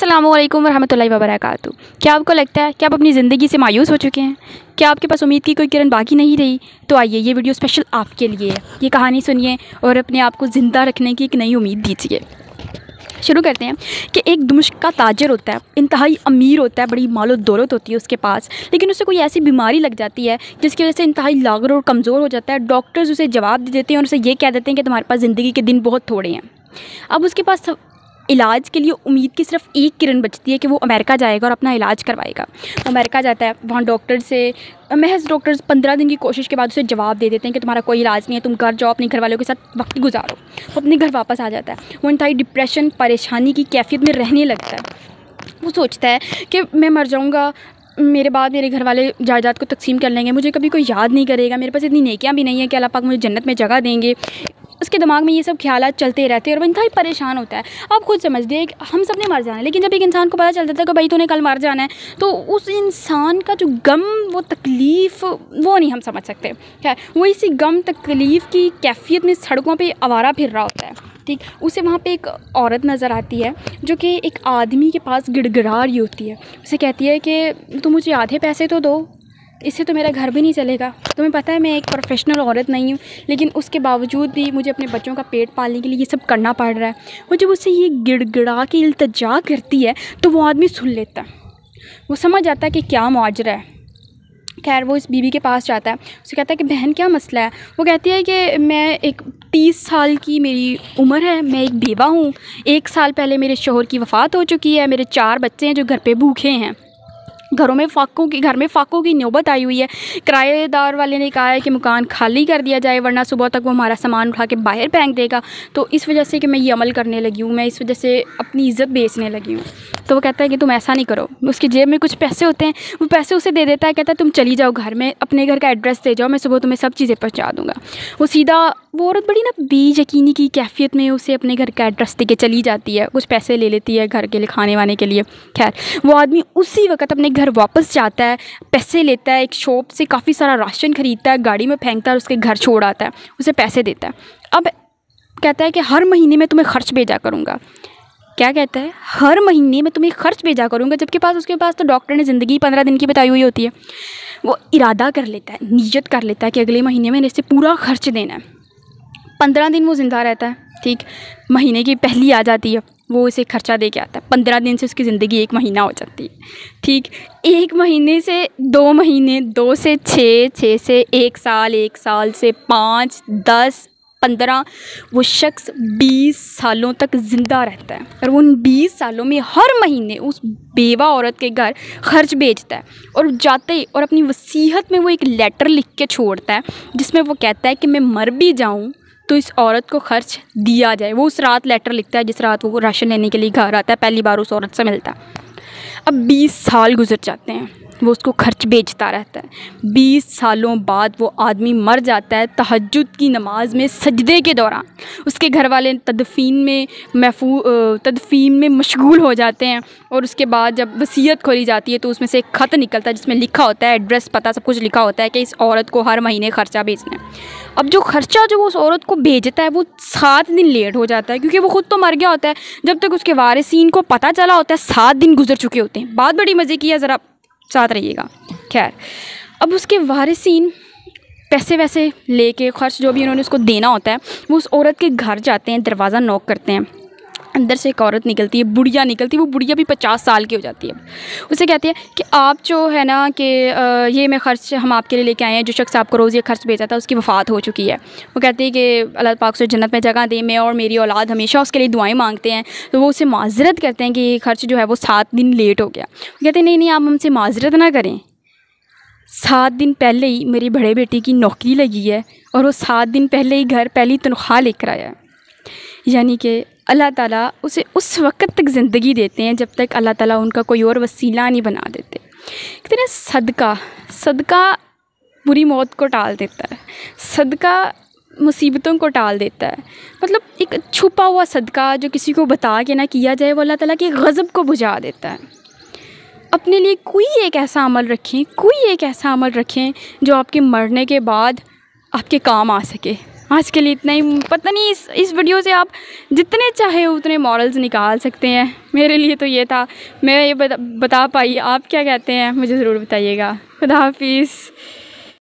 अस्सलामुअलैकुम वरहमतुल्लाहि वबरकातुहू। क्या आपको लगता है कि आप अपनी ज़िंदगी से मायूस हो चुके हैं? क्या आपके पास उम्मीद की कोई किरण बाकी नहीं रही? तो आइए, ये वीडियो स्पेशल आपके लिए है। ये कहानी सुनिए और अपने आप को ज़िंदा रखने की एक नई उम्मीद दीजिए। शुरू करते हैं कि एक दमिश्क का ताजर होता है, इंतहाई अमीर होता है, बड़ी मालो दौलत होती है उसके पास, लेकिन उसे कोई ऐसी बीमारी लग जाती है जिसकी वजह से इंतहाई लागर और कमज़ोर हो जाता है। डॉक्टर्स उसे जवाब दे देते हैं और उसे ये कह देते हैं कि तुम्हारे पास ज़िंदगी के दिन बहुत थोड़े हैं। अब उसके पास इलाज के लिए उम्मीद की सिर्फ एक किरण बचती है कि वो अमेरिका जाएगा और अपना इलाज करवाएगा। वो अमेरिका जाता है, वहाँ महज डॉक्टर्स 15 दिन की कोशिश के बाद उसे जवाब दे देते हैं कि तुम्हारा कोई इलाज नहीं है, तुम घर जाओ, अपने घर वालों के साथ वक्त गुजारो। वो अपने घर वापस आ जाता है। वो इंतहाई डिप्रेशन, परेशानी की कैफियत में रहने लगता है। वो सोचता है कि मैं मर जाऊँगा, मेरे बाद मेरे घर वाले जायदाद को तकसीम कर लेंगे, मुझे कभी कोई याद नहीं करेगा, मेरे पास इतनी नेकियां भी नहीं है कि अल्लाह पाक मुझे जन्नत में जगह देंगे। उसके दिमाग में ये सब ख्यालात चलते रहते हैं और वो इंतहाई परेशान होता है। आप खुद समझ लीजिए, हम सब ने मर जाना है, लेकिन जब एक इंसान को पता चल जाता है कि भाई तूने कल मर जाना है, तो उस इंसान का जो गम, वो तकलीफ़, वो नहीं हम समझ सकते। क्या वो इसी गम तकलीफ़ की कैफियत में सड़कों पे आवारा फिर रहा होता है। ठीक, उसे वहाँ पे एक औरत नज़र आती है जो कि एक आदमी के पास गिड़गिड़ा रही होती है। उसे कहती है कि तुम मुझे आधे पैसे तो दो, इससे तो मेरा घर भी नहीं चलेगा। तुम्हें पता है मैं एक प्रोफेशनल औरत नहीं हूँ, लेकिन उसके बावजूद भी मुझे अपने बच्चों का पेट पालने के लिए ये सब करना पड़ रहा है। वो जब उससे ये गिड़गिड़ा के इल्तिजा करती है तो वो आदमी सुन लेता है। वो समझ आता है कि क्या मुआजरा है। खैर, वो इस बीवी के पास जाता है, उसे कहता है कि बहन क्या मसला है। वो कहती है कि मैं 30 साल की मेरी उम्र है, मैं एक बेवा हूँ, 1 साल पहले मेरे शौहर की वफ़ात हो चुकी है, मेरे 4 बच्चे हैं जो घर पे भूखे हैं, घर में फाकों की नौबत आई हुई है। किराएदार वाले ने कहा है कि मकान खाली कर दिया जाए, वरना सुबह तक वो हमारा सामान उठा के बाहर फेंक देगा। तो इस वजह से कि मैं ये अमल करने लगी हूँ, मैं इस वजह से अपनी इज़्ज़त बेचने लगी हूँ। तो वो कहता है कि तुम ऐसा नहीं करो। उसकी जेब में कुछ पैसे होते हैं, वो पैसे उसे दे देता है। कहता है तुम चली जाओ घर में, अपने घर का एड्रेस दे जाओ, मैं सुबह तुम्हें सब चीज़ें पहुँचा दूँगा। वो औरत बड़ी ना बेयकीनी की कैफियत में उसे अपने घर का एड्रेस दे के चली जाती है, कुछ पैसे ले लेती है घर के लिए, खाने वाने के लिए। खैर, वो आदमी उसी वक्त अपने घर वापस जाता है, पैसे लेता है, एक शॉप से काफ़ी सारा राशन ख़रीदता है, गाड़ी में फेंकता है और उसके घर छोड़ आता है, उसे पैसे देता है। अब कहता है कि हर महीने में तुम्हें खर्च भेजा करूँगा। क्या कहता है? हर महीने में तुम्हें खर्च भेजा करूँगा, जबकि उसके पास तो डॉक्टर ने ज़िंदगी 15 दिन की बताई हुई होती है। वो इरादा कर लेता है, नीयत कर लेता है कि अगले महीने में इससे पूरा खर्च देना है। 15 दिन वो ज़िंदा रहता है। ठीक, महीने की पहली आ जाती है, वो इसे खर्चा दे के आता है। 15 दिन से उसकी ज़िंदगी 1 महीना हो जाती है। ठीक, 1 महीने से 2 महीने, 2 से 6, 6 से 1 साल, 1 साल से 5, 10, 15, वो शख्स 20 सालों तक ज़िंदा रहता है और वो उन 20 सालों में हर महीने उस बेवा औरत के घर खर्च भेजता है। और जाते ही और अपनी वसीयत में वो एक लेटर लिख के छोड़ता है, जिसमें वो कहता है कि मैं मर भी जाऊँ तो इस औरत को खर्च दिया जाए। वो उस रात लेटर लिखता है जिस रात वो राशन लेने के लिए घर आता है, पहली बार उस औरत से मिलता है। अब 20 साल गुजर जाते हैं, वो उसको खर्च भेजता रहता है। 20 सालों बाद वो आदमी मर जाता है तहज्जुद की नमाज में सजदे के दौरान। उसके घर वाले तदफीन में मशगूल हो जाते हैं और उसके बाद जब वसीयत खोली जाती है तो उसमें से एक ख़त निकलता है जिसमें लिखा होता है, एड्रेस, पता, सब कुछ लिखा होता है कि इस औरत को हर महीने खर्चा भेजना है। अब जो खर्चा जो वो उस औरत को भेजता है वो 7 दिन लेट हो जाता है, क्योंकि वो ख़ुद तो मर गया होता है। जब तक उसके वारिसीन को पता चला होता है 7 दिन गुजर चुके होते हैं। बात बड़ी मज़े की है, ज़रा साथ रहिएगा। खैर, अब उसके वारिसीन पैसे वैसे लेके, खर्च जो भी उन्होंने उसको देना होता है, वो उस औरत के घर जाते हैं, दरवाज़ा नॉक करते हैं। अंदर से एक औरत निकलती है, बुढ़िया निकलती है। वो बुढ़िया भी 50 साल की हो जाती है। उसे कहती है कि आप जो है ना कि ये मैं खर्च हम आपके लिए लेके आए हैं, जो शख्स आपको रोज़ ये खर्च भेजा था उसकी वफ़ात हो चुकी है। वो कहती है कि अल्लाह पाक से जन्नत में जगह दे, मैं और मेरी औलाद हमेशा उसके लिए दुआएं मांगते हैं। तो वो उससे माजरत करते हैं कि ये खर्च जो है वो 7 दिन लेट हो गया। वो कहते हैं नहीं, आप हमसे माजरत ना करें, 7 दिन पहले ही मेरी बड़े बेटी की नौकरी लगी है और वो 7 दिन पहले ही घर पहली तनख्वाह लेकर आया है। यानी कि अल्लाह ताला उसे उस वक़्त तक ज़िंदगी देते हैं जब तक अल्लाह ताला उनका कोई और वसीला नहीं बना देते। कहते हैं सदका बुरी मौत को टाल देता है, सदका मुसीबतों को टाल देता है। मतलब एक छुपा हुआ सदका जो किसी को बता के ना किया जाए, वो अल्लाह ताला के ग़ज़ब को बुझा देता है। अपने लिए कोई एक ऐसा अमल रखें जो आपके मरने के बाद आपके काम आ सके, आज के लिए इतना ही। पता नहीं इस वीडियो से आप जितने चाहे उतने मॉरल्स निकाल सकते हैं। मेरे लिए तो ये था, मैं ये बता पाई। आप क्या कहते हैं मुझे ज़रूर बताइएगा। खुदा हाफिज़।